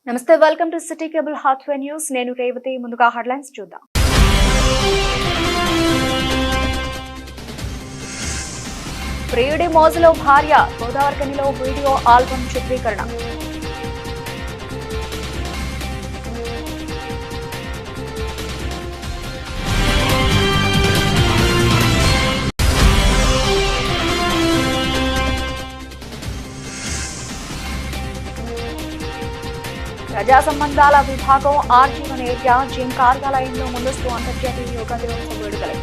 నమస్తే welcome to city cable Hathway news నేను రేవతి ముందుగా హెడ్లైన్స్ చూద్దాం ప్రియుడి మోజులో భార్య గోదావరికనిలో వీడియో ఆల్బమ్ చిత్రీకరణ ప్రజా సంబంధాల విభాగం ఆర్జీవన్ ఏరియా జిమ్ కార్యాలయంలో ముందస్తు అంతర్జాతీయ యోగా దినోత్సవ వేడుకలు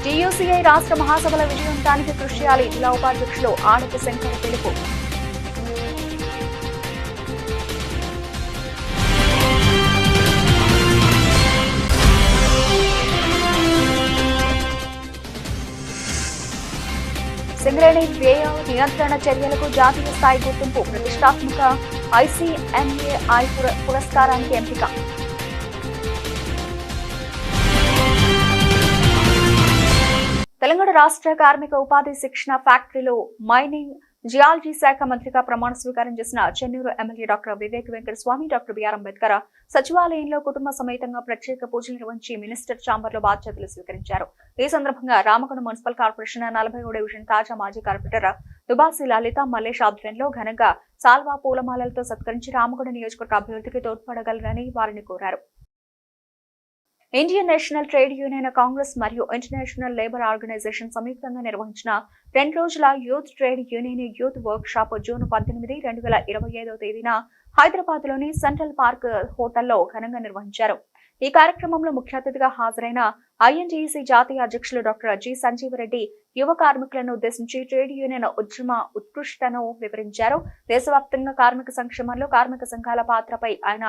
టీయూసీఐ రాష్ట్ర మహాసభల విజయవంతానికి కృషి చేయాలి జిల్లా ఉపాధ్యక్షులు ఆడపు శంకర్ పిలుపు సింగరేణి వ్యయ నియంత్రణ చర్యలకు జాతీయ స్థాయి గుర్తింపు ప్రతిష్టాత్మక ఐసీఎంఏఐ పురస్కారానికి ఎంపిక తెలంగాణ రాష్ట్ర కార్మిక ఉపాధి శిక్షణ ఫ్యాక్టరీలో మైనింగ్ జియాలజీ శాఖ మంత్రిగా ప్రమాణ స్వీకారం చేసిన Chennur MLA doctor Vivek Venkataswamy doctor B R Ambedkar సచివాలయంలో కుటుంబ సమేతంగా ప్రత్యేక పూజలు నిర్వహించి మినిస్టర్ ఛాంబర్ లో బాధ్యతలు స్వీకరించారు. ఈ సందర్భంగా రామగుండం మున్సిపల్ కార్పొరేషన్ 40వ డివిజన్ తాజా మాజీ కార్పొరేటర్ దుబాసి లలిత మల్లేష్ ఆధ్వర్యంలో ఘనంగా సాల్వా పూలమాలలతో సత్కరించి రామగుండం నియోజకవర్గ అభివృద్ధికి తోడ్పడగలరని వారిని కోరారు. Indian national trade union Congress మరియు ఇంటర్నేషనల్ లేబర్ ఆర్గనైజేషన్ సంయుక్తంగా నిర్వహించిన 2 రోజుల youth trade union youth work shop June 18, 2025 తేదీన హైదరాబాద్ లోని సెంట్రల్ పార్క్ హోటల్లో ఘనంగా నిర్వహించారు. ఈ కార్యక్రమంలో ముఖ్య అతిథిగా హాజరైన ఐఎన్టీయూసీ జాతీయ అధ్యక్షులు డాక్టర్ జి సంజీవరెడ్డి యువ కార్మికులను ఉద్దేశించి ట్రేడ్ యూనియన్ ఉద్యమ ఉత్కృష్టను వివరించారు. దేశవ్యాప్తంగా కార్మిక సంక్షేమంలో కార్మిక సంఘాల పాత్రపై ఆయన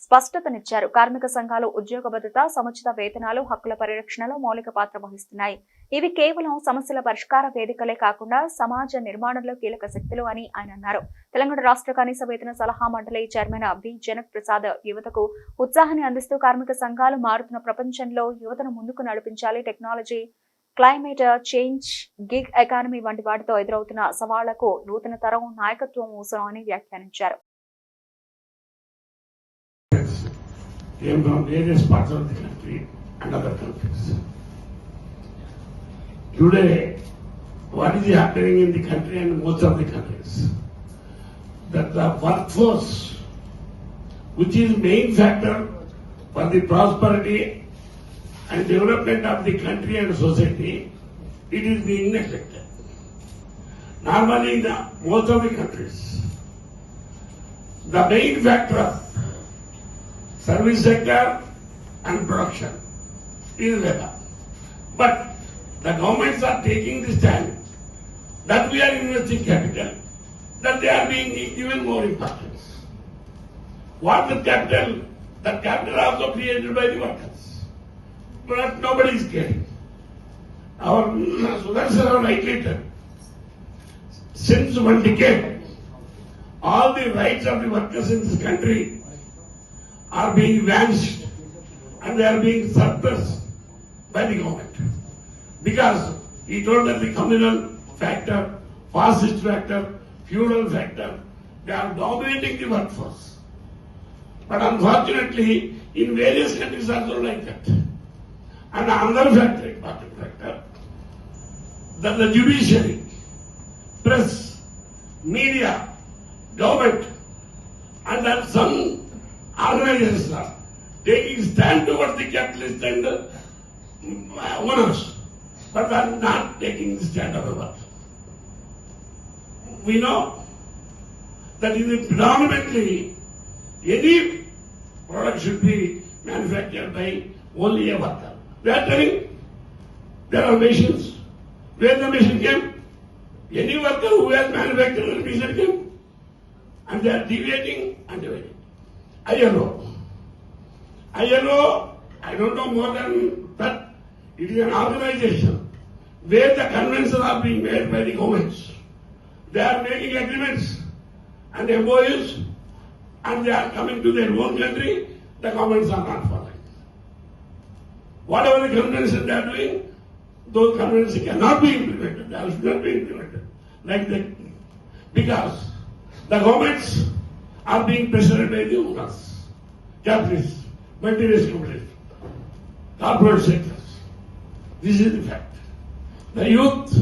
స్పష్టతనిచ్చారు. కార్మిక సంఘాలు ఉద్యోగ భద్రత, సముచిత వేతనాలు, హక్కుల పరిరక్షణలో మౌలిక పాత్ర వహిస్తున్నాయి. ఇవి కేవలం సమస్యల పరిష్కార వేదికలే కాకుండా సమాజ నిర్మాణంలో కీలక శక్తులు అని ఆయన అన్నారు. తెలంగాణ రాష్ట్ర కనీస వేతన సలహా మండలి చైర్మన్ బి జనక్ ప్రసాద్ యువతకు ఉత్సాహాన్ని అందిస్తూ కార్మిక సంఘాలు మారుతున్న ప్రపంచంలో యువతను ముందుకు నడిపించాలి, technology, climate change, gig economy వంటి వాటితో ఎదురవుతున్న సవాళ్లకు నూతన తరం నాయకత్వం అవసరం అని వ్యాఖ్యానించారు. Came from various parts of the country and other countries. Today, what is happening in the country and most of the countries? That the workforce, which is main factor for the prosperity and development of the country and society, it is being neglected. Normally, in most of the countries, the main factor of service sector and production is labor. But the governments are taking the stand that we are investing capital, that they are being given more importance. What the capital? That capital also created by the workers. But nobody is caring. Our Sudarshan rightly said, since 1 decade, all the rights of the workers in this country are being vanished and they are being suppressed by the government. Because he told that the communal factor, fascist factor, feudal factor, they are dominating the workforce. But unfortunately, in various countries also like that. And another factor, important factor, that the judiciary, press, media, government, and that some organizations are taking stand towards the capitalists and owners, but they are not taking the stand of the worker. We know that it is predominantly any product should be manufactured by only a worker. They are telling there are machines. Where the machine came? Any worker who has manufactured the machine came, and they are deviating and deviating. ILO, I don't know more than that. It is an organization where the conventions are being made by the governments. They are making agreements and MOUs and they are coming to their own country, the governments are not following. Whatever the convention they are doing, those conventions cannot be implemented. They should not be implemented. Because the governments are being pressured by the owners, capitalists, multinational companies, corporate sectors. This is the fact. The youth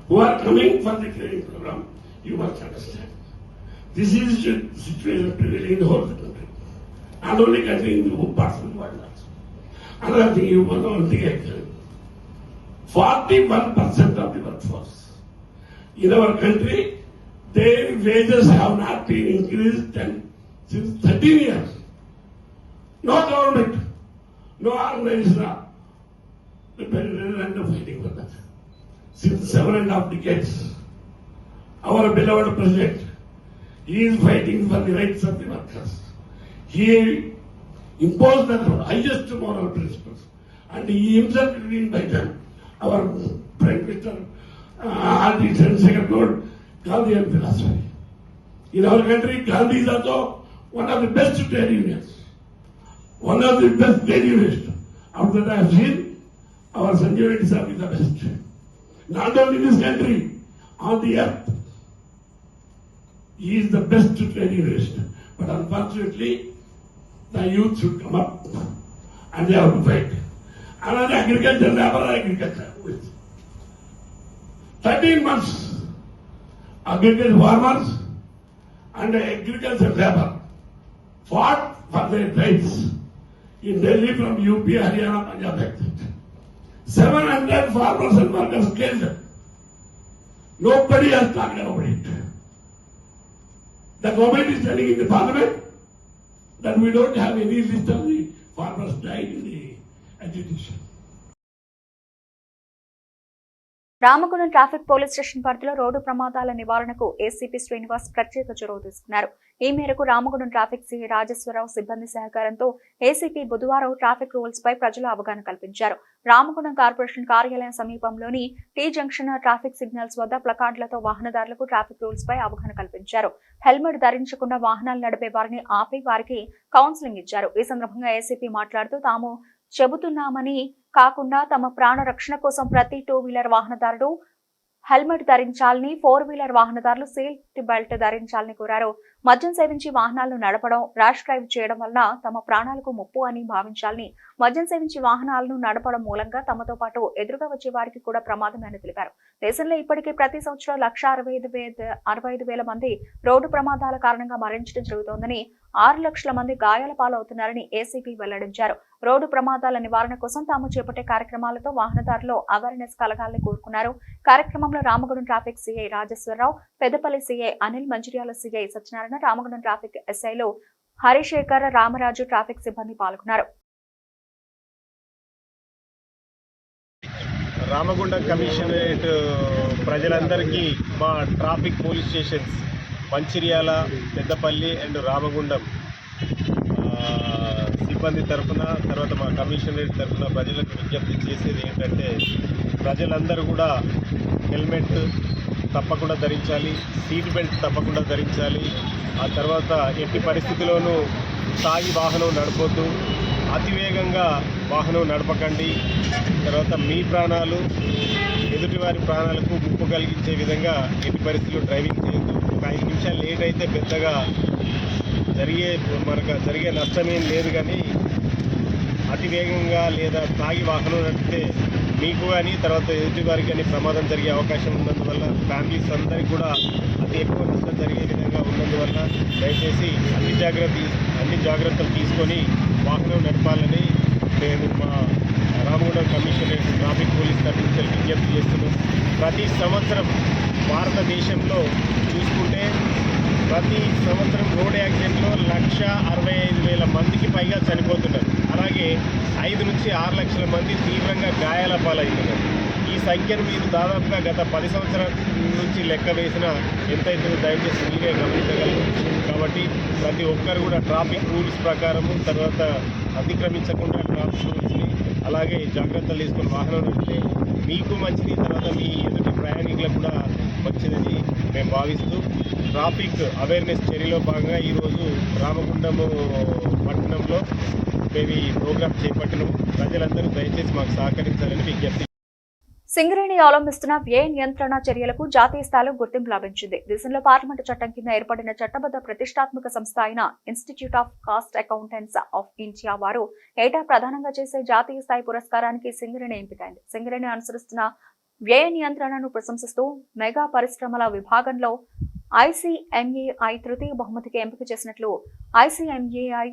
who are coming for the training program, you must understand. This is the situation prevailing in the whole country. Not only country, in the whole parts of the world also. Another thing you must know, 41% of the workforce in our country, their wages have not been increased since 13 years. No government, no organization, the fighting for that. Since 7.5 decades, our beloved president, he is fighting for the rights of the workers. He imposed the highest moral principles, and he himself been by them. Our Prime Minister, the Chandrasekhar wrote Gandhian philosophy. In our country, Gandhi is also one of the best trade unions, one of the best trade unions. After that, I have seen our Sanjay Reddy sir is the best. Not only in this country, on the earth, he is the best trade unionist. But unfortunately, the youth should come up and they have to fight. Another agriculture, labor agriculture. 13 months, agriculture farmers and agriculture labor fought for their rights in Delhi from UP, Haryana, Punjab, etc. 700 farmers and workers killed. Nobody has talked about it. The government is telling in the parliament that we don't have any list of the farmers died in the agitation. Ramagundam traffic police station పరిధిలో road ప్రమాదాల నివారణకు ACP Srinivas ప్రత్యేక చొరవ తీసుకున్నారు. ఈ మేరకు Ramagundam traffic CI Rajeswara Rao సిబ్బంది సహకారంతో ఏసీపీ బుధవారం ట్రాఫిక్ రూల్స్ పై ప్రజలు అవగాహన కల్పించారు. రామగుండం కార్పొరేషన్ కార్యాలయం సమీపంలోని టీ జంక్షన్ ట్రాఫిక్ సిగ్నల్స్ వద్ద ప్లకార్డులతో వాహనదారులకు ట్రాఫిక్ రూల్స్ పై అవగాహన కల్పించారు. హెల్మెట్ ధరించకుండా వాహనాలు నడిపే వారిని ఆపి వారికి కౌన్సిలింగ్ ఇచ్చారు. ఈ సందర్భంగా ఏసీపీ మాట్లాడుతూ తాము చెబుతున్నామని కాకుండా తమ ప్రాణ రక్షణ కోసం ప్రతి 2-వీలర్ వాహనదారుడు హెల్మెట్ ధరించాలని, 4-వీలర్ వాహనదారులు సీట్ బెల్ట్ ధరించాలని కోరారు. మద్యం సేవించి వాహనాలను నడపడం, ర్యాష్ డ్రైవ్ చేయడం వలన తమ ప్రాణాలకు ముప్పు అని భావించాలని, మద్యం సేవించి వాహనాలను నడపడం మూలంగా తమతో పాటు ఎదురుగా వచ్చే వారికి కూడా ప్రమాదమే అని తెలిపారు. దేశంలో ఇప్పటికే ప్రతి సంవత్సరం 1,65,000 మంది రోడ్డు ప్రమాదాల కారణంగా మరణించడం జరుగుతోందని, 6 లక్షల మంది గాయాల పాలవుతున్నారని ఏసీపీ వెల్లడించారు. రోడ్డు ప్రమాదాల నివారణ కోసం తాము చేపట్టే కార్యక్రమాలతో వాహనదారుల్లో అవేర్నెస్ కలగాలని కోరుకున్నారు. కార్యక్రమంలో Ramagundam traffic CI Rajeshwar Rao, Peddapalli CI Anil, Mancherial CI Satyanarayana, Ramagundam traffic ఎస్ఐలు హరిశేఖర్, రామరాజు, ట్రాఫిక్ సిబ్బంది పాల్గొన్నారు. రామగుండం కమిషనరేట్ ప్రజలందరికీ మా traffic police stations Mancherial, Peddapalli and Ramagundam సిబ్బంది తరఫున, తర్వాత మా కమిషనరేట్ తరఫున ప్రజలకు విజ్ఞప్తి చేసేది ఏంటంటే, ప్రజలందరూ కూడా హెల్మెట్ తప్పకుండా ధరించాలి, సీట్ బెల్ట్ తప్పకుండా ధరించాలి. ఆ తర్వాత ఎట్టి పరిస్థితిలోనూ తాగి వాహనం నడపొద్దు, అతివేగంగా వాహనం నడపకండి. తర్వాత మీ ప్రాణాలు, ఎదుటివారి ప్రాణాలకు ముప్పు కలిగించే విధంగా ఎట్టి పరిస్థితుల్లో డ్రైవింగ్ చేయొద్దు. ఒక 5 నిమిషాలు లేట్ అయితే పెద్దగా జరిగే నష్టమేం లేదు, కానీ అతివేగంగా లేదా తాగి వాహనం నడిపితే మీకు కానీ తర్వాత ఎదుటి వారికి కానీ ప్రమాదం జరిగే అవకాశం ఉన్నందువల్ల, ఫ్యామిలీస్ అందరికీ కూడా అతి ఎక్కువ నష్టం జరిగే విధంగా ఉన్నందువల్ల దయచేసి అన్ని జాగ్రత్తలు తీసుకొని వాహనం నడపాలని మేము మా రామగుండం కమిషనరేట్ ట్రాఫిక్ పోలీస్ తరఫు నుంచి విజ్ఞప్తి చేస్తున్నాం. ప్రతి సంవత్సరం భారతదేశంలో చూసుకుంటే ప్రతి సంవత్సరం రోడ్ యాక్సిడెంట్లో 1,65,000 మందికి పైగా చనిపోతున్నారు. అలాగే 5 నుంచి 6 లక్షల మంది తీవ్రంగా గాయాల పాలవుతున్నారు. ఈ సంఖ్యను మీరు దాదాపుగా గత 10 సంవత్సరాల నుంచి లెక్క వేసిన ఎంతైతే దయచేసి మీరే గమనించగలరు. కాబట్టి ప్రతి ఒక్కరు కూడా ట్రాఫిక్ రూల్స్ ప్రకారము, తర్వాత అతిక్రమించకుండా ట్రాఫిక్ రూల్స్ని అలాగే జాగ్రత్తలు తీసుకొని వాహనం నడిపితే మీకు మంచిది, తర్వాత మీ ఎదుటి ప్రయాణికులకు కూడా మంచిదని మేము భావిస్తూ ట్రాఫిక్ అవేర్నెస్ చర్యలో భాగంగా ఈరోజు రామగుండం పట్టణంలో మేము ఈ ప్రోగ్రామ్ చేపట్టినాము. ప్రజలందరూ దయచేసి మాకు సహకరించాలని విజ్ఞప్తి. సింగరేణి అవలంబిస్తున్న వ్యయ నియంత్రణ చర్యలకు జాతీయ స్థాయిలో గుర్తింపు లభించింది. దేశంలో పార్లమెంటు చట్టం కింద ఏర్పడిన చట్టబద్ధ ప్రతిష్టాత్మక సంస్థ అయిన institute of cost accountants of India వారు ఏటా ప్రధానంగా చేసే జాతీయ స్థాయి పురస్కారానికి సింగరేణి ఎంపికైంది. సింగరేణి అనుసరిస్తున్న వ్యయ నియంత్రణను ప్రశంసిస్తూ మెగా పరిశ్రమల విభాగంలో ICMAI తృతీయ బహుమతికి ఎంపిక చేసినట్లు ICMAI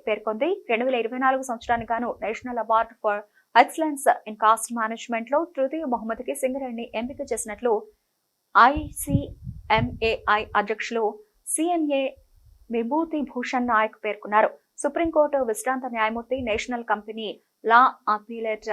పేర్కొంది. 2024 సంవత్సరానికి గాను national award for excellence in cost management లో తృతీయ బహుమతికి సింగరేణిని ఎంపిక చేసినట్లు ICMAI అధ్యక్షులు CMA విభూతి భూషణ్ నాయక్ పేర్కొన్నారు. సుప్రీంకోర్టు విశ్రాంత న్యాయమూర్తి, national company law appellate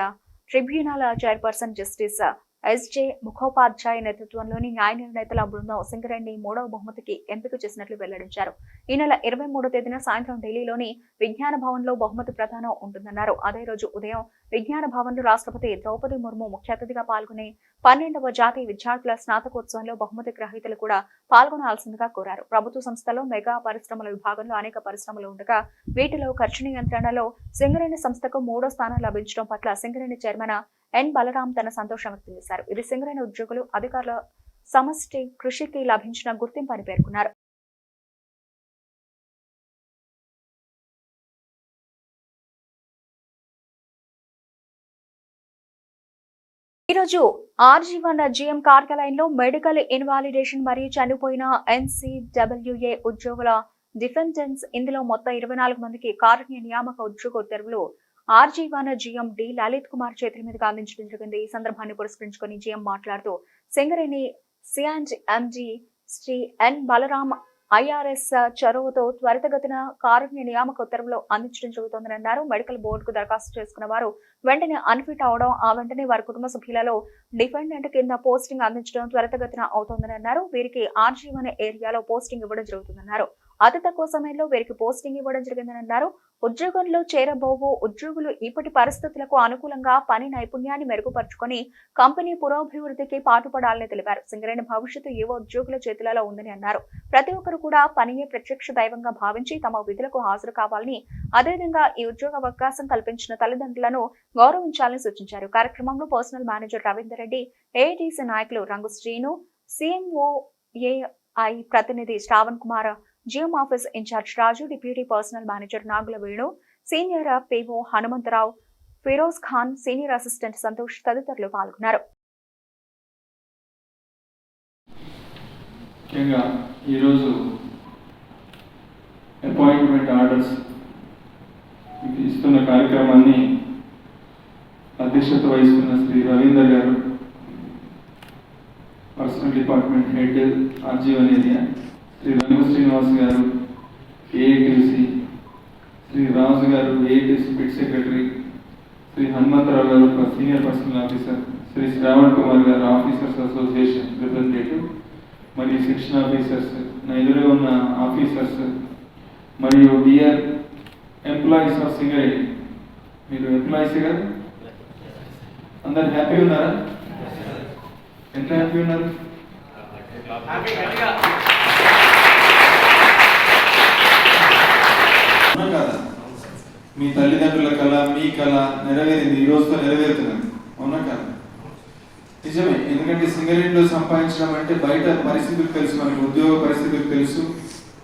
tribunal chairperson justice SJ Mukhopadhyay నేతృత్వంలోని న్యాయ నిర్ణేతల బృందం సింగరేణి 3వ బహుమతికి ఎంపిక చేసినట్లు వెల్లడించారు. ఈ నెల 23వ తేదీన సాయంత్రం ఢిల్లీలోని విజ్ఞాన భవన్ లో బహుమతి ప్రదానం ఉంటుందన్నారు. అదే రోజు ఉదయం విజ్ఞాన భవన్ లో రాష్ట్రపతి ద్రౌపది ముర్ము ముఖ్య అతిథిగా పాల్గొనే 12వ జాతీయ విద్యార్థుల స్నాతకోత్సవంలో బహుమతి గ్రహీతలు కూడా పాల్గొనాల్సిందిగా కోరారు. ప్రభుత్వ సంస్థలో మెగా పరిశ్రమల విభాగంలో అనేక పరిశ్రమలు ఉండగా వీటిలో ఖర్చు నియంత్రణలో సింగరేణి సంస్థకు 3వ స్థానం లభించడం పట్ల సింగరేణి చైర్మన్ N. బలరాం తన సంతోషం వ్యక్తం చేశారు. ఇది సింగరేణి ఉద్యోగులు, అధికారుల సమష్టి కృషికి లభించిన గుర్తింపు అని పేర్కొన్నారు. ఈరోజు RG1 GM కార్యాలయంలో మెడికల్ ఇన్వాలిడేషన్ మరియు చనిపోయిన NCWA ఉద్యోగుల డిఫెండెన్స్ ఇందులో మొత్తం 24 మందికి కారుణ్య నియామక ఉద్యోగ ఉత్తర్వులు RG1 GM D Lalit Kumar చేతుల మీదుగా అందించడం జరిగింది. ఈ సందర్భాన్ని పురస్కరించుకొని GM మాట్లాడుతూ Singareni CMD Shri N. Balaram IRS చొరవతో త్వరితగతిన కారుణ్య నియామక ఉత్తర్వులు అందించడం జరుగుతోందని అన్నారు. మెడికల్ బోర్డుకు దరఖాస్తు చేసుకున్న వారు వెంటనే అన్ఫిట్ అవడం, ఆ వెంటనే వారి కుటుంబ సభ్యులలో డిఫెండెంట్ కింద పోస్టింగ్ అందించడం త్వరితగతిన అవుతోందని అన్నారు. వీరికి RG1 ఏరియాలో పోస్టింగ్ ఇవ్వడం జరుగుతుందన్నారు. అతి తక్కువ సమయంలో వీరికి పోస్టింగ్ ఇవ్వడం జరిగిందని అన్నారు. ఉద్యోగంలో చేరబోవు ఉద్యోగులు ఇప్పటి పరిస్థితులకు అనుకూలంగా పని నైపుణ్యాన్ని మెరుగుపరుచుకొని కంపెనీ పురోభివృద్ధికి పాటుపడాలని తెలిపారు. సింగరేణి భవిష్యత్తు యువ ఉద్యోగుల చేతులలో ఉందని అన్నారు. ప్రతి ఒక్కరు కూడా పనియే ప్రత్యక్ష దైవంగా భావించి తమ విధులకు హాజరు కావాలని, అదేవిధంగా ఈ ఉద్యోగ అవకాశం కల్పించిన తల్లిదండ్రులను గౌరవించాలని సూచించారు. కార్యక్రమంలో personal manager Ravinder Reddy, AATC నాయకులు రంగు శ్రీను, CMOAI ప్రతినిధి Shravan Kumar, GM office incharge Raju, deputy personal manager Nagula Venu, senior PO Hanumantharao, Firoz Khan, senior assistant Santosh తదితరులు పాల్గొన్నారు. ముఖ్యంగా ఈరోజు అపాయింట్మెంట్ ఆర్డర్స్ ఇస్తున్న కార్యక్రమాన్ని అధ్యక్షత వహిస్తున్న శ్రీ రవీందర్ గారు, personal department head RG1 area, Shri Rangu Srinivas గారు AATC, శ్రీ రాజు గారు AATC pit secretary, Shri Hanumantharao గారు senior personal officer, Shri Shravan Kumar గారు ఆఫీసర్స్ అసోసియేషన్ రిప్రజెంటేటివ్, మరియు సెక్షన్ ఆఫీసర్స్, నా ఎదురుగా ఉన్న ఆఫీసర్స్ మరియు డియర్ ఎంప్లాయీస్ ఆఫ్ సింగరేణి. మీరు ఎంప్లాయీస్ కదా, అందరు హ్యాపీ ఉన్నారా? ఎంత హ్యాపీ ఉన్నారు? కదా, మీ తల్లిదండ్రుల కళ, మీ కళ నెరవేరింది, ఈ రోజుతో నెరవేరుతున్నది. అవునా కదా? నిజమే. ఎందుకంటే సింగరేణిలో సంపాదించడం అంటే బయట పరిస్థితులు తెలుసు, మనకు ఉద్యోగ పరిస్థితులు తెలుసు,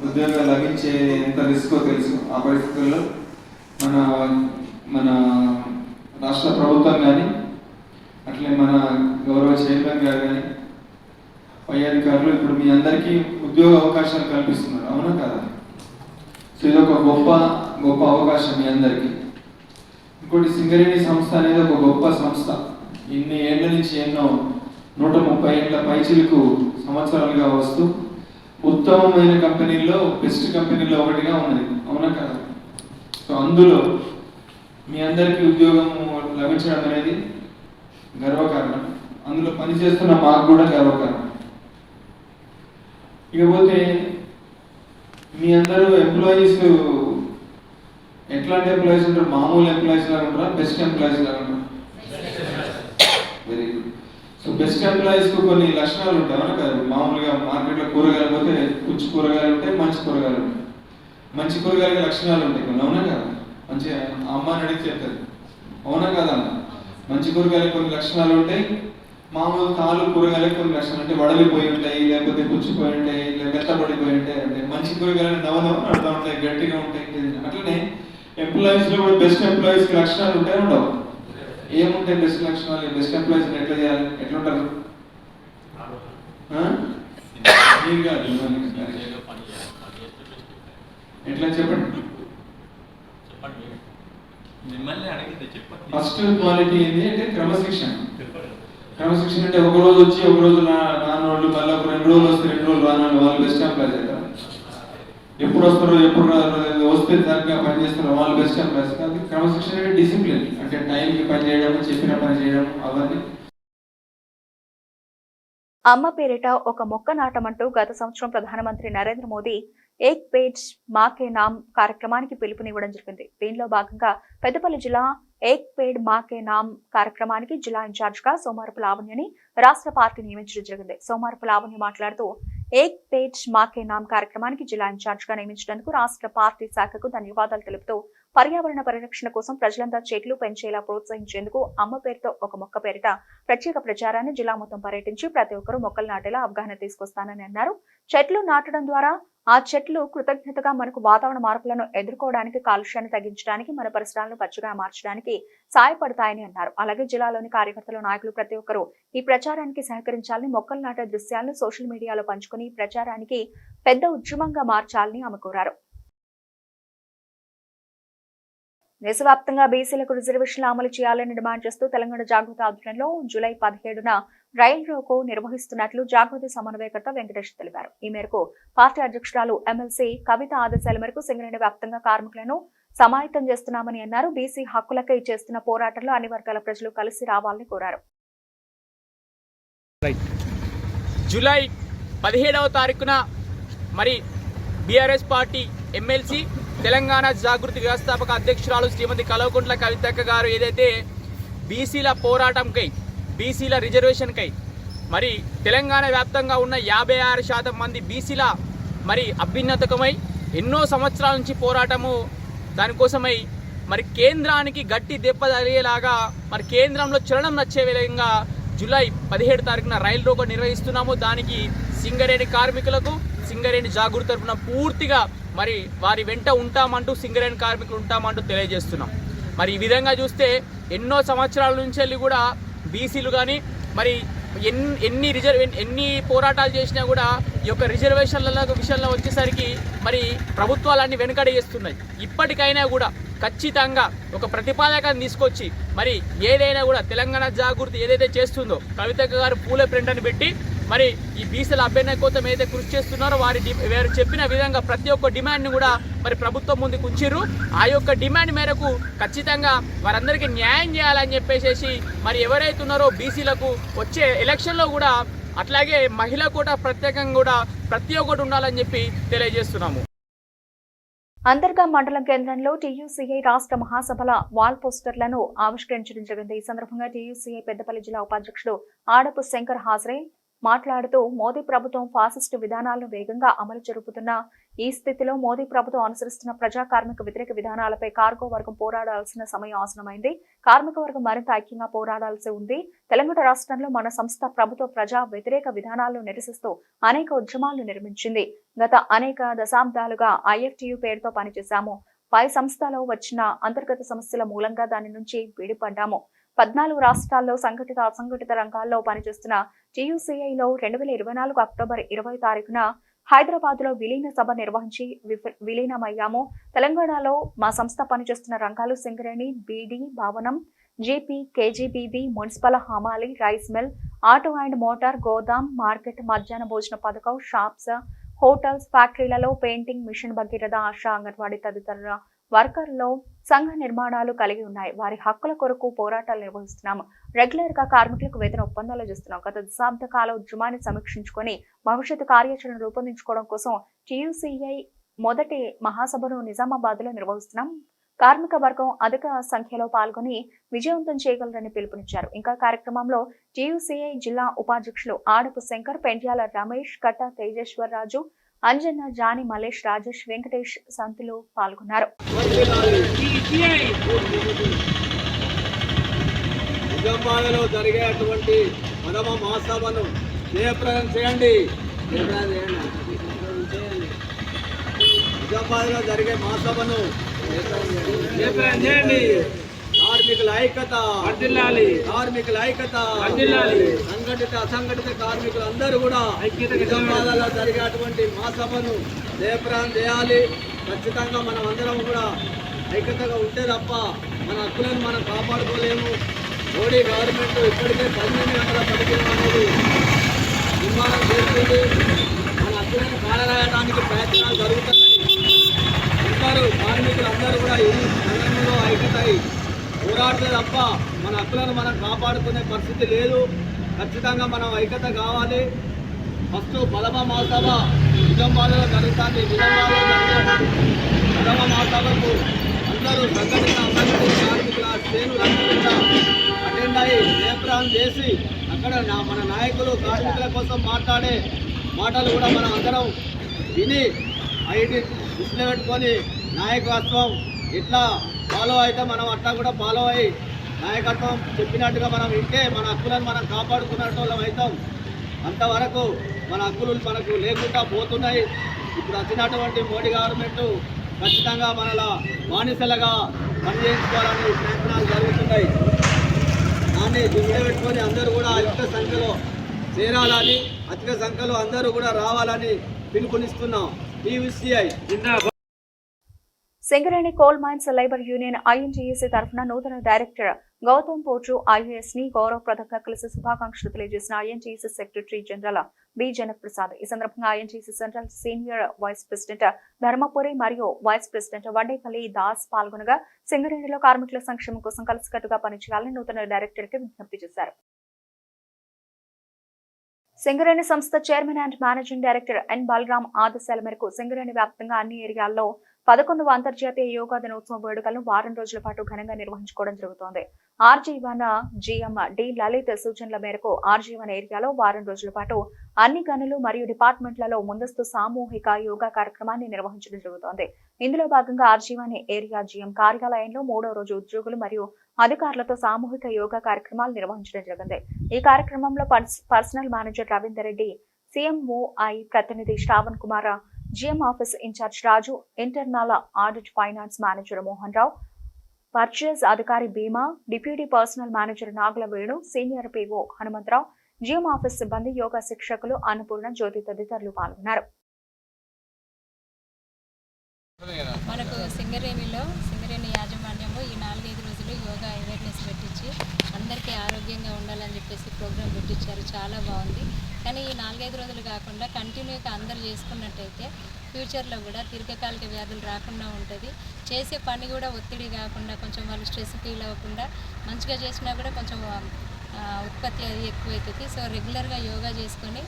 ఉద్యోగం లభించే ఎంత రిస్కో తెలుసు. ఆ పరిస్థితుల్లో మన రాష్ట్ర ప్రభుత్వం కానీ, అట్లే మన గౌరవ చైర్మన్ గారు కానీ, పై అధికారులు ఇప్పుడు మీ అందరికీ ఉద్యోగ అవకాశాలు కల్పిస్తున్నారు. అవునా కదా? సో ఇది ఒక గొప్ప అవకాశం మీ అందరికీ. ఇంకోటి, సింగరేణి సంస్థ అనేది ఒక గొప్ప సంస్థ. ఇన్ని ఏళ్ల నుంచి ఎన్నో 130 ఏళ్ల పైచిలకు సంవత్సరాలుగా వస్తూ ఉత్తమమైన కంపెనీల్లో బెస్ట్ కంపెనీలో ఒకటిగా ఉన్నది. అవునా కదా? సో అందులో మీ అందరికీ ఉద్యోగం లభించడం అనేది గర్వకారణం. అందులో పనిచేస్తున్న మాకు కూడా గర్వకారణం. ఇకపోతే మీ అందరూ ఎంప్లాయీస్ ఎట్లాంటి ఎంప్లాయీస్ ఉంటారు? మామూలు ఎంప్లాయీస్ లాగా ఉంటారా, బెస్ట్ ఎంప్లాయీస్ లాగా ఉంటారా? Very good. So best employees కు కొన్ని లక్షణాలు ఉంటాయి. అవునా కదా? మామూలుగా మార్కెట్లో కూరగాయలు పోతే పుచ్చు కూరగాయలు ఉంటాయి, మంచి కూరగాయలు ఉంటాయి. మంచి కూరగాయల లక్షణాలు ఉంటాయి కొన్ని. అవునా కదా? మంచిగా అమ్మని అడిగి చెప్తుంది. అవునా కదమ్మా? మంచి కూరగాయలు కొన్ని లక్షణాలు ఉంటాయి, మామూలు కాలు కూరగాయలు కొన్ని లక్షణాలు అంటే వడలిపోయి ఉంటాయి, లేకపోతే పుచ్చిపోయి ఉంటాయి, లేదా మెత్తబడిపోయి ఉంటాయి. అంటే మంచి కూరగాయలు నవనవ నడుతూ ఉంటాయి, గట్టిగా ఉంటాయి. అట్లనే ఎంప్లాయీస్లో కూడా బెస్ట్ ఎంప్లాయీస్కి లక్షణాలు ఉంటాయి ఉండవు? ఏముంటాయి బెస్ట్ లక్షణాలు? బెస్ట్ ఎంప్లాయీస్ ఎట్లా చేయాలి? ఎట్లుంటారు? మీరు కాదు, ఎట్లా చెప్పండి. ఫస్ట్ క్వాలిటీ ఏంటి అంటే క్రమశిక్షణ. క్రమశిక్షణ అంటే ఒక రోజు వచ్చి ఒక రోజు నాన్నోళ్ళు, మళ్ళీ ఒక 2 రోజులు వస్తే 2 రోజులు రానోళ్ళు, వాళ్ళు బెస్ట్ ఎంప్లాయీస్ అవుతారు. ఎప్పుడు వస్తారో ఎప్పుడు వస్తే దానిగా పని చేస్తారో వాళ్ళు బెస్ట్ ఎంప్లాయీస్ కాదు. క్రమశిక్షణ అంటే డిసిప్లిన్, అంటే టైంకి పని చేయడం, చెప్పిన పని చేయడం, అవన్నీ. అమ్మ పేరిట ఒక మొక్క నాటమంటూ గత సంవత్సరం ప్రధానమంత్రి నరేంద్ర మోదీ ఏక్ పేడ్ మాకే నామ్ కార్యక్రమానికి పిలుపునివ్వడం జరిగింది. దీనిలో భాగంగా పెద్దపల్లి జిల్లా ఏక్ పేడ్ మాకే నామ్ కార్యక్రమానికి జిల్లా ఇన్ఛార్జ్ గా సోమారపు లావణ్యని రాష్ట్ర పార్టీ నియమించడం జరిగింది. సోమారపు లావణ్య మాట్లాడుతూ ఏక్ పేడ్ మాకే నామ్ కార్యక్రమానికి జిల్లా ఇన్ఛార్జ్ గా నియమించినందుకు రాష్ట్ర పార్టీ శాఖకు ధన్యవాదాలు తెలుపుతూ పర్యావరణ పరిరక్షణ కోసం ప్రజలంతా చెట్లు పెంచేలా ప్రోత్సహించేందుకు అమ్మ పేరుతో ఒక మొక్క పేరిట ప్రత్యేక ప్రచారాన్ని జిల్లా మొత్తం పర్యటించి ప్రతి ఒక్కరూ మొక్కలు నాటేలా అవగాహన తీసుకొస్తానని అన్నారు. చెట్లు నాటడం ద్వారా ఆ చెట్లు కృతజ్ఞతగా మనకు వాతావరణ మార్పులను ఎదుర్కోవడానికి, కాలుష్యాన్ని తగ్గించడానికి, మన పరిసరాలను పచ్చగా మార్చడానికి సహాయపడతాయని అన్నారు. అలాగే జిల్లాలోని కార్యకర్తలు, నాయకులు ప్రతి ఒక్కరూ ఈ ప్రచారానికి సహకరించాలని, మొక్కలు నాటే దృశ్యాలను సోషల్ మీడియాలో పంచుకుని ఈ ప్రచారానికి పెద్ద ఉద్యమంగా మార్చాలని ఆమె కోరారు. దేశవ్యాప్తంగా బీసీలకు రిజర్వేషన్లు అమలు చేయాలని డిమాండ్ చేస్తూ తెలంగాణ జాగృతి ఆధ్వర్యంలో జూలై 17న రైల్ రోకో నిర్వహిస్తున్నట్లు జాగృతి సమన్వయకర్త వెంకటేష్ తెలిపారు. ఈ మేరకు పార్టీ అధ్యక్షురాలు ఎమ్మెల్సీ కవిత ఆదేశాల మేరకు సింగరేణి వ్యాప్తంగా కార్మికులను సమాయత్తం చేస్తున్నామని అన్నారు. బీసీ హక్కులకై చేస్తున్న పోరాటంలో అన్ని వర్గాల ప్రజలు కలిసి రావాలని కోరారు. జూలై 17వ తారీఖున మరి బీఆర్ఎస్ పార్టీ ఎమ్మెల్సీ తెలంగాణ జాగృతి వ్యవస్థాపక అధ్యక్షురాలు శ్రీమతి కల్వకుంట్ల కవితక్క గారు ఏదైతే బీసీల పోరాటంకై, బీసీల రిజర్వేషన్కై మరి తెలంగాణ వ్యాప్తంగా ఉన్న 56% మంది బీసీల మరి అభ్యున్నతకమై ఎన్నో సంవత్సరాల నుంచి పోరాటము దానికోసమై మరి కేంద్రానికి గట్టి దెబ్బ తగిలేలాగా మరి కేంద్రంలో చలనం నచ్చే విధంగా జూలై 17 తారీఖున రైలు రోకో నిర్వహిస్తున్నాము. దానికి సింగరేణి కార్మికులకు సింగరేణి జాగృతి తరఫున పూర్తిగా మరి వారి వెంట ఉంటామంటూ, సింగరేణి కార్మికులు ఉంటామంటూ తెలియజేస్తున్నాం. మరి ఈ విధంగా చూస్తే ఎన్నో సంవత్సరాల నుంచి వెళ్ళి కూడా బీసీలు కానీ మరి ఎన్ని పోరాటాలు చేసినా కూడా ఈ యొక్క రిజర్వేషన్ల విషయంలో వచ్చేసరికి మరి ప్రభుత్వాలన్నీ వెనుకడ చేస్తున్నాయి. ఇప్పటికైనా కూడా ఖచ్చితంగా ఒక ప్రతిపాదకను తీసుకొచ్చి మరి ఏదైనా కూడా తెలంగాణ జాగృతి ఏదైతే చేస్తుందో కవితక్క గారు పూల ప్రింట్ అని పెట్టి మరి ఈ బీసీల అభ్యున్నతి కోసం ఏదైతే కృషి చేస్తున్నారో వారు చెప్పిన విధంగా ప్రతి ఒక్క డిమాండ్ని కూడా మరి ప్రభుత్వం ముందుకు ఉంచిర్రు. ఆ యొక్క డిమాండ్ మేరకు ఖచ్చితంగా వారందరికీ న్యాయం చేయాలని చెప్పేసి మరి ఎవరైతే ఉన్నారో బీసీలకు వచ్చే ఎలక్షన్లో కూడా అట్లాగే మహిళా కోటా ప్రత్యేకంగా కూడా ప్రతి ఒక్కటి ఉండాలని చెప్పి తెలియజేస్తున్నాము. అంతర్గా మండలం కేంద్రంలో టీయూసీఐ రాష్ట్ర మహాసభల వాల్ పోస్టర్లను ఆవిష్కరించడం జరిగింది. ఈ సందర్భంగా టీయూసీఐ పెద్దపల్లి జిల్లా ఉపాధ్యక్షుడు ఆడపు శంకర్ హాజరై మాట్లాడుతూ మోదీ ప్రభుత్వం ఫాసిస్టు విధానాలను వేగంగా అమలు జరుపుతున్న ఈ స్థితిలో మోదీ ప్రభుత్వం అనుసరిస్తున్న ప్రజా కార్మిక వ్యతిరేక విధానాలపై కార్గో వర్గం పోరాడాల్సిన సమయం ఆసనమైంది. కార్మిక వర్గం మరింత ఐక్యంగా పోరాడాల్సి ఉంది. తెలంగాణ రాష్ట్రంలో మన సంస్థ ప్రభుత్వ ప్రజా వ్యతిరేక విధానాలను నిరసిస్తూ అనేక ఉద్యమాలను నిర్మించింది. గత అనేక దశాబ్దాలుగా ఐఎఫ్టియు పేరుతో పనిచేశాము. పై సంస్థలో వచ్చిన అంతర్గత సమస్యల మూలంగా దాని నుంచి విడిపడ్డాము. 14 రాష్ట్రాల్లో సంఘటిత అసంఘటిత రంగాల్లో పనిచేస్తున్న టీయూసీఐలో 2024 అక్టోబర్ 20 తారీఖున హైదరాబాద్ లో విలీన సభ నిర్వహించి విలీనమయ్యాము. తెలంగాణలో మా సంస్థ పనిచేస్తున్న రంగాలు సింగరేణి, బీడీ, భవనం, జీపీ, కేజీబీబీ, మున్సిపల్, హమాలి, rice mill, auto and motor, గోదాం, మార్కెట్, మధ్యాహ్న భోజన పథకం, షాప్స్, హోటల్స్, ఫ్యాక్టరీలలో పెయింటింగ్, మిషన్ భగీరథ, ఆశా, అంగన్వాడీ తదితర వర్కర్లలో సంఘ నిర్మాణాలు కలిగి ఉన్నాయి. వారి హక్కుల కొరకు పోరాటాలు నిర్వహిస్తున్నాము. రెగ్యులర్ గా కార్మికులకు వేతన ఒప్పందాలు చేస్తున్నాం. గత దశాబ్ద కాల ఉద్యమాన్ని సమీక్షించుకొని భవిష్యత్తు కార్యాచరణ రూపొందించుకోవడం కోసం టీయూసీఐ మొదటి మహాసభను నిజామాబాద్ లో నిర్వహిస్తున్నాం. కార్మిక వర్గం అధిక సంఖ్యలో పాల్గొని విజయవంతం చేయగలరని పిలుపునిచ్చారు. ఇంకా కార్యక్రమంలో టీయూసీఐ జిల్లా ఉపాధ్యక్షులు ఆడపు శంకర్, పెండ్యాల రమేష్, కట్ట తేజేశ్వర్ రాజు, అంజన్న, జాని, మలేష్, రాజేష్, వెంకటేష్, సంతులు పాల్గొన్నారు. నిజామాబాద్లో జరిగేటువంటి ప్రథమ మహాసభను జయప్రదం చేయండి. నిజామాబాద్లో జరిగే మహాసభను జయప్రదం చేయండి. కార్మికుల ఐక్యత వర్ధిల్లాలి. కార్మికుల ఐక్యత వర్ధిల్లాలి. సంఘటిత అసంఘటిత కార్మికులు అందరూ కూడా నిజామాబాద్లో జరిగేటువంటి మహాసభను జయప్రదం చేయాలి. ఖచ్చితంగా మనం అందరం కూడా ఐక్యతగా ఉంటే తప్ప మన హక్కులను మనం కాపాడుకోలేము. మోడీ గవర్నమెంట్ ఇప్పటికే 18 గంటల పథకం అనేది నిర్మాణం చేస్తుంది. మన హక్కులను కాలరాయడానికి ప్రయత్నాలు జరుగుతున్నాయి. అందరూ కార్మికులు అందరూ కూడా ఈ సంఘంలో ఐక్యతై పోరాడితే తప్ప మన హక్కులను మనం కాపాడుకునే పరిస్థితి లేదు. ఖచ్చితంగా మనం ఐక్యత కావాలి. ఫస్ట్ ప్రథమ మహాసభ నిజామాబాద్లో జరుగుతుంది. నిజామాబాద్లో జరిగే ప్రథమ మహాసభకు అందరూ సంఘటిత అసంఘటిత కార్మికుల శ్రేణులందరూ కూడా అటెండ్ అయ్యి జయప్రదం చేసి అక్కడ మన నాయకులు కార్మికుల కోసం మాట్లాడే మాటలు కూడా మనం అందరం విని ఐటీ దృష్టిలో పెట్టుకొని నాయకత్వం ఎట్లా ఫాలో అయితే మనం అట్లా కూడా ఫాలో అయ్యి నాయకత్వం చెప్పినట్టుగా మనం వింటే మన హక్కులను మనం కాపాడుకున్నట్టు వాళ్ళం అవుతాం. అంతవరకు మన హక్కులు మనకు లేకుండా పోతున్నాయి. ఇప్పుడు వచ్చినటువంటి మోడీ గవర్నమెంట్ ఖచ్చితంగా మనలా బానిసలుగా పనిచేయించుకోవాలని ప్రయత్నాలు జరుగుతున్నాయి. దాన్ని దృష్టిలో పెట్టుకొని అందరూ కూడా అధిక సంఖ్యలో చేరాలని, అధిక సంఖ్యలో అందరూ కూడా రావాలని పిలుపునిస్తున్నాం. PVCI Singareni coal mines labour union INTUC తరఫున నూతన డైరెక్టర్ గౌతమ్ పోట్రు IAS ని గౌరవప్రదంగా కలిసి శుభాకాంక్షలు తెలియజేసిన INTUC secretary general B Janak Prasad. ఈ సందర్భంగా INTUC central senior vice president Dharmapuri మరియు వైస్ ప్రెసిడెంట్ వడ్డేపల్లి దాస్ పాల్గొనగా సింగరేణిలో కార్మికుల సంక్షేమం కోసం కలిసికట్టుగా పనిచేయాలని నూతన డైరెక్టర్ కి విజ్ఞప్తి చేశారు. సింగరేణి సంస్థ chairman and managing director N Balaram ఆదేశాల మేరకు సింగరేణి వ్యాప్తంగా అన్ని ఏరియాల్లో 11వ అంతర్జాతీయ యోగా దినోత్సవ వేడుకలను వారం రోజుల పాటు ఘనంగా నిర్వహించుకోవడం జరుగుతోంది. ఆర్జీవన్ GM డి లలిత్ సూచనల మేరకు ఆర్జీవన్ ఏరియాలో వారం రోజుల పాటు అన్ని గనులు మరియు డిపార్ట్మెంట్లలో ముందస్తు సామూహిక యోగా కార్యక్రమాన్ని నిర్వహించడం జరుగుతోంది. ఇందులో భాగంగా ఆర్జీవన్ ఏరియా GM కార్యాలయంలో 3వ రోజు ఉద్యోగులు మరియు అధికారులతో సామూహిక యోగా కార్యక్రమాలు నిర్వహించడం జరిగింది. ఈ కార్యక్రమంలో personal manager Ravinder Reddy, CMOI ప్రతినిధి Shravan Kumar, GM office incharge Raju, internal audit finance manager Mohan Rao, purchase అధికారి Bhima, deputy personal manager Nagula Venu, senior PO Hanumantharao, GM office సిబ్బంది, యోగా శిక్షకులు అన్నపూర్ణ, జ్యోతి తదితరులు పాల్గొన్నారు. మనకు సింగరేణి యాజమాన్యము ఈ 4-5 రోజులు యోగా అవేర్నెస్ పెట్టించి అందరికీ ఆరోగ్యంగా ఉండాలని చెప్పేసి ప్రోగ్రాం పెట్టించారు. చాలా బాగుంది. కానీ ఈ 4-5 రోజులు కాకుండా కంటిన్యూగా అందరూ చేసుకున్నట్టయితే ఫ్యూచర్లో కూడా దీర్ఘకాలిక వ్యాధులు రాకుండా ఉంటుంది. చేసే పని కూడా ఒత్తిడి కాకుండా కొంచెం వాళ్ళు స్ట్రెస్ ఫీల్ అవ్వకుండా మంచిగా చేసినా కూడా కొంచెం ఉత్పత్తి అది ఎక్కువవుతుంది. సో రెగ్యులర్గా యోగా చేసుకొని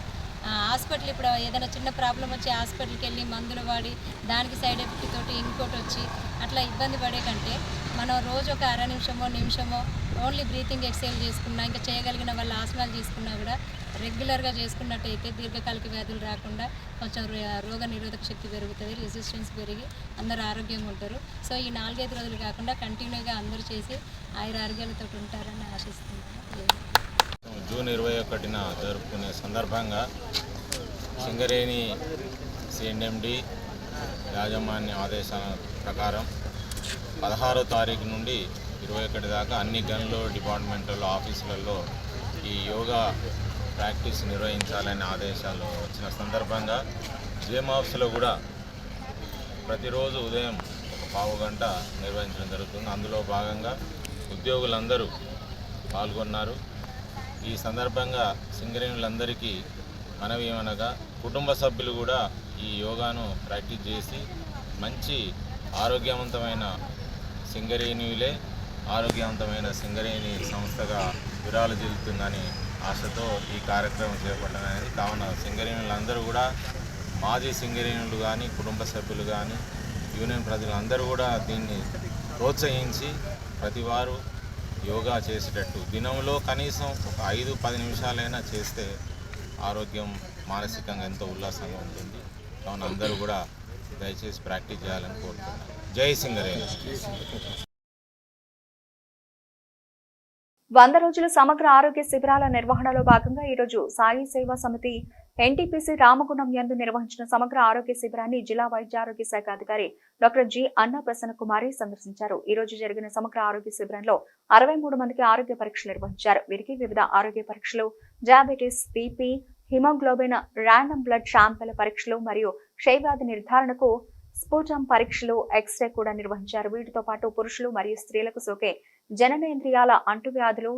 హాస్పిటల్ ఇప్పుడు ఏదైనా చిన్న ప్రాబ్లం వచ్చి హాస్పిటల్కి వెళ్ళి మందులు వాడి దానికి సైడ్ ఎఫెక్ట్ తోటి ఇంకోటి వచ్చి అట్లా ఇబ్బంది పడే కంటే మనం రోజు ఒక అర నిమిషమో ఓన్లీ బ్రీతింగ్ ఎక్సర్సైజ్ చేసుకున్నా, ఇంకా చేయగలిగిన వాళ్ళ ఆసనాలు చేసుకున్నా కూడా రెగ్యులర్గా చేసుకున్నట్టయితే దీర్ఘకాలిక వ్యాధులు రాకుండా కొంచెం రోగ నిరోధక శక్తి పెరుగుతుంది, రెసిస్టెన్స్ పెరిగి అందరూ ఆరోగ్యంగా ఉంటారు. సో ఈ 4-5 రోజులు కాకుండా కంటిన్యూగా అందరూ చేసి ఆరోగ్యాలతో ఉంటారని ఆశిస్తున్నాను. జూన్ 21న జరుపుకునే సందర్భంగా సింగరేణి CNMD యాజమాన్య ఆదేశాల ప్రకారం 16వ తారీఖు నుండి 21 దాకా అన్ని గనులు డిపార్ట్మెంట్లలో ఆఫీసులలో ఈ యోగా ప్రాక్టీస్ నిర్వహించాలనే ఆదేశాలు వచ్చిన సందర్భంగా GM ఆఫీసులో కూడా ప్రతిరోజు ఉదయం ఒక పావు గంట నిర్వహించడం జరుగుతుంది. అందులో భాగంగా ఉద్యోగులందరూ పాల్గొన్నారు. ఈ సందర్భంగా సింగరేణులందరికీ మనవి ఏమనగా కుటుంబ సభ్యులు కూడా ఈ యోగాను ప్రాక్టీస్ చేసి మంచి ఆరోగ్యవంతమైన సింగరేణులే ఆరోగ్యవంతమైన సింగరేణి సంస్థగా విరాళిల్లుతుందని ఆశతో ఈ కార్యక్రమం చేపట్టడం అనేది. కావున సింగరేణులందరూ కూడా మాజీ సింగరేణులు కానీ కుటుంబ సభ్యులు కానీ యూనియన్ ప్రజలందరూ కూడా దీన్ని ప్రోత్సహించి ప్రతివారు యోగా చేసేటట్టు దినంలో కనీసం ఒక 5-10 నిమిషాలైనా చేస్తే ఆరోగ్యం మానసికంగా ఎంతో ఉల్లాసంగా ఉంటుంది. కావున అందరూ కూడా దయచేసి ప్రాక్టీస్ చేయాలని కోరుతున్నాను. జై సింగరేణి. 100 రోజుల సమగ్ర ఆరోగ్య శిబిరాల నిర్వహణలో భాగంగా ఈరోజు సాయి సేవా సమితి ఎన్టీపీసీ రామగుణం యందు నిర్వహించిన సమగ్ర ఆరోగ్య శిబిరాన్ని జిల్లా వైద్య ఆరోగ్య శాఖ అధికారి డాక్టర్ జి అన్న ప్రసన్న కుమారి సందర్శించారు. ఈ రోజు జరిగిన సమగ్ర ఆరోగ్య శిబిరంలో 63 మందికి ఆరోగ్య పరీక్షలు నిర్వహించారు. వీరికి వివిధ ఆరోగ్య పరీక్షలు, diabetes, BP, haemoglobin, random blood sample పరీక్షలు మరియు క్షయవ్యాధి నిర్ధారణకు స్ఫుటం పరీక్షలు, ఎక్స్రే కూడా నిర్వహించారు. వీటితో పాటు పురుషులు మరియు స్త్రీలకు సోకే జననేంద్రియాల అంటువ్యాధులు,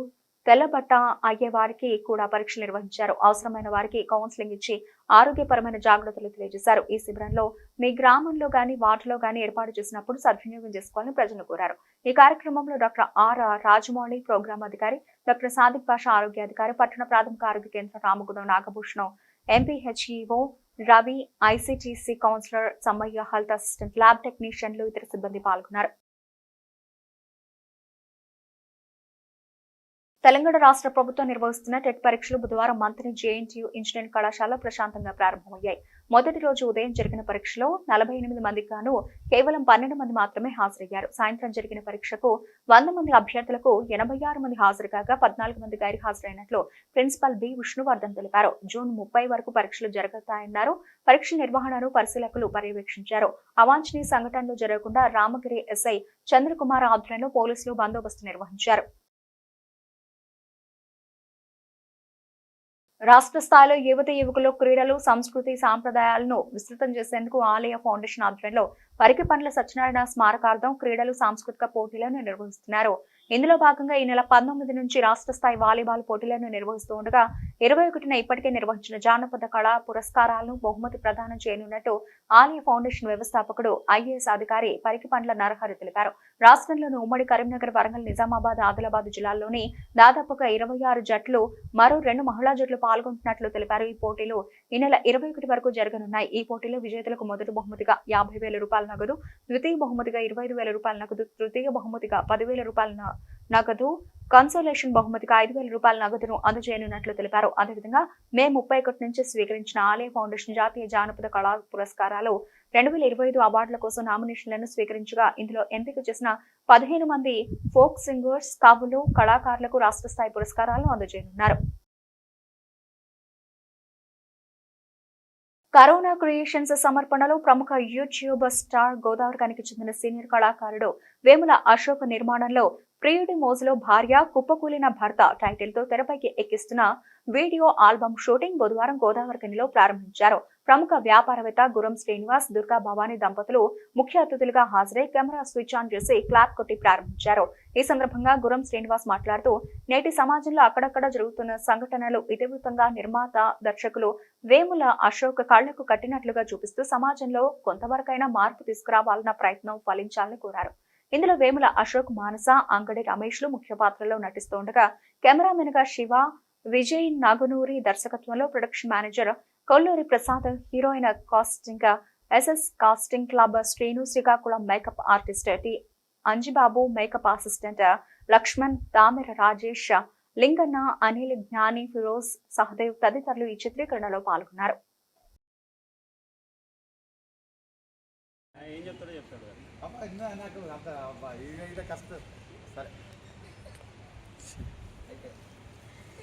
తెల్లబట్ట అయ్యే వారికి కూడా పరీక్షలు నిర్వహించారు. అవసరమైన వారికి కౌన్సిలింగ్ ఇచ్చి ఆరోగ్యపరమైన జాగ్రత్తలు తెలియజేశారు. ఈ శిబిరంలో మీ గ్రామంలో గాని వార్డులో గాని ఏర్పాటు చేసినప్పుడు సద్వినియోగం చేసుకోవాలని ప్రజలను కోరారు. ఈ కార్యక్రమంలో డాక్టర్ ఆర్ రాజమౌళి ప్రోగ్రాం అధికారి, డాక్టర్ సాదిక్ పాషా ఆరోగ్య అధికారి, పట్టణ ప్రాథమిక ఆరోగ్య కేంద్రం రామగుణం Nagabhushanam MPHEO Ravi, ICTC counsellor Sammaiah, health assistant, lab టెక్నీషియన్లు, ఇతర సిబ్బంది పాల్గొన్నారు. తెలంగాణ రాష్ట్ర ప్రభుత్వం నిర్వహిస్తున్న టెట్ పరీక్షలు బుధవారం మంత్రి జేఎన్టీయూ ఇంజనీరింగ్ కళాశాల ప్రశాంతంగా ప్రారంభమయ్యాయి. మొదటి రోజు ఉదయం జరిగిన పరీక్షలో 48 మందికి గాను కేవలం 12 మంది మాత్రమే హాజరయ్యారు. సాయంత్రం జరిగిన పరీక్షకు 100 మంది అభ్యర్థులకు 86 మంది హాజరు కాగా 14 మంది గైరు హాజరైనట్లు ప్రిన్సిపల్ బి విష్ణువర్ధన్ తెలిపారు. జూన్ 30 వరకు పరీక్షలు జరుగుతాయన్నారు. పరీక్ష నిర్వహణను పరిశీలకులు పర్యవేక్షించారు. అవాంఛనీయ సంఘటనలు జరగకుండా రామగిరి ఎస్ఐ చంద్రకుమార్ ఆధ్వర్యంలో పోలీసులు బందోబస్తు నిర్వహించారు. రాష్ట్ర స్థాయిలో యువతి యువకులు క్రీడలు, సంస్కృతి, సాంప్రదాయాలను విస్తృతం చేసేందుకు ఆలయ ఫౌండేషన్ ఆధ్వర్యంలో పరికిపండ్ల సత్యనారాయణ స్మారకార్థం క్రీడలు, సాంస్కృతిక పోటీలను నిర్వహిస్తున్నారు. ఇందులో భాగంగా ఈ నెల 19 నుంచి రాష్ట్ర స్థాయి వాలీబాల్ పోటీలను నిర్వహిస్తూ ఉండగా 21న ఇప్పటికే నిర్వహించిన జానపద కళా పురస్కారాలను బహుమతి ప్రదానం చేయనున్నట్టు ఆలయ ఫౌండేషన్ వ్యవస్థాపకుడు ఐఏఎస్ అధికారి పరికిపండ్ల నరహరి తెలిపారు. రాష్ట్రంలోని ఉమ్మడి కరీంనగర్, వరంగల్, నిజామాబాద్, ఆదిలాబాద్ జిల్లాల్లోని దాదాపుగా 26 జట్లు, మరో 2 మహిళా జట్లు పాల్గొంటున్నట్లు తెలిపారు. ఈ పోటీలు ఈ నెల 21 వరకు జరగనున్నాయి. ఈ పోటీలో విజేతలకు మొదటి బహుమతిగా 50,000 రూపాయల నగదు, ద్వితీయ బహుమతిగా 25,000 రూపాయల నగదు, తృతీయ బహుమతిగా 10,000 రూపాయల నగదు, కన్సోలేషన్ బహుమతిగా 5,000 రూపాయల నగదును అందజేయనున్నట్లు తెలిపారు. అదేవిధంగా మే 31 నుంచి స్వీకరించిన ఆలయ ఫౌండేషన్ జాతీయ జానపద కళా పురస్కారాలు 2025 అవార్డుల కోసం నామినేషన్లను స్వీకరించగా ఇందులో ఎంపిక చేసిన 15 మంది ఫోక్ సింగర్స్, కవులు, కళాకారులకు రాష్ట్ర స్థాయి పురస్కారాలను అందజేయనున్నారు. కరోనా క్రియేషన్స్ సమర్పణలో ప్రముఖ యూట్యూబ్ స్టార్ గోదావరికి చెందిన సీనియర్ కళాకారుడు వేముల అశోక్ నిర్మాణంలో ప్రియుడి మోజులో భార్య, కుప్పకూలిన భర్త టైటిల్ తో తెరపైకి ఎక్కిస్తున్న వీడియో ఆల్బమ్ షూటింగ్ బుధవారం గోదావరిలో ప్రారంభించారు. ప్రముఖ వ్యాపారవేత్త గురం శ్రీనివాస్, దుర్గా భవానీ దంపతులు ముఖ్య అతిథులుగా హాజరై కెమెరా స్విచ్ ఆన్ చేసి క్లాప్ కొట్టి ప్రారంభించారు. ఈ సందర్భంగా గురం శ్రీనివాస్ మాట్లాడుతూ నేటి సమాజంలో అక్కడక్కడ జరుగుతున్న సంఘటనలు ఇతివృత్తంగా నిర్మాత, దర్శకులు వేముల అశోక్ కళ్లకు కట్టినట్లుగా చూపిస్తూ సమాజంలో కొంతవరకైనా మార్పు తీసుకురావాలన్న ప్రయత్నం ఫలించాలని కోరారు. ఇందులో వేముల అశోక్, మానస, అంగడి రమేష్లు ముఖ్య పాత్రలో నటిస్తుండగా కెమెరామెన్ గా శివ, విజయ్ నాగునూరి దర్శకత్వంలో production manager Kolluri Prasad, heroine casting SS casting club Srinu, Srikakulam makeup artist T Anjibabu, makeup assistant Laxman, Damera Rajesh, Linganna, Anil, Gnani, Firoz, Sahadev తదితరులు ఈ చిత్రీకరణలో పాల్గొన్నారు.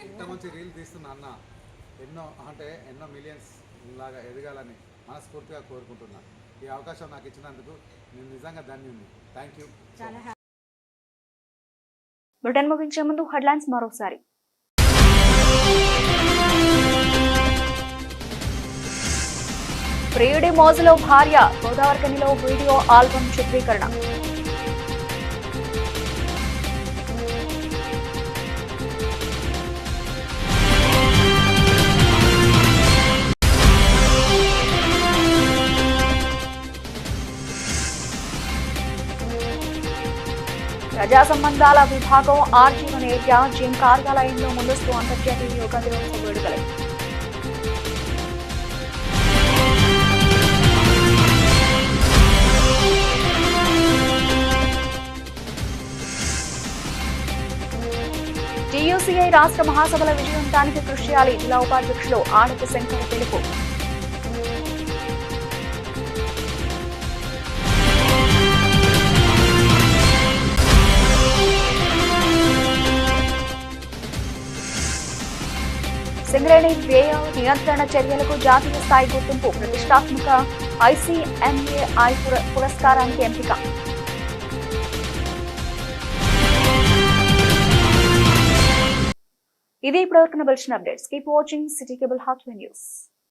ఇంత మంచి రీల్ తీస్తున్నా అన్న, ఎన్నో మిలియన్స్ లాగా ఎదగాలని మనస్ఫూర్తిగా కోరుకుంటున్నా. ఈ అవకాశం నాకు ఇచ్చినందుకు నేను నిజంగా ధన్యుని. Thank you. బులెటిన్ ముగించే ముందు హెడ్లైన్స్ మరోసారి. ప్రియుడి మోజులో భార్య, గోదావరిలో వీడియో ఆల్బమ్ చిత్రీకరణ. ప్రజా సంబంధాల విభాగం ఆర్జీవన్ ఏరియా జిమ్ కార్యాలయంలో ముందస్తు అంతర్జాతీయ యోగా దినోత్సవ వేడుకలు. టీయూసీఐ రాష్ట్ర మహాసభల విజయవంతానికి కృషి చేయాలి. జిల్లా ఉపాధ్యక్షులు ఆడపు శంకర్ పిలుపు. సింగరేణి వ్యయ నియంత్రణ చర్యలకు జాతీయ స్థాయి గుర్తింపు, ప్రతిష్టాత్మక ICMAI పురస్కారానికి ఎంపిక. ఇది ఇప్పటివరకు bulletin updates. Keep watching city cable hot news.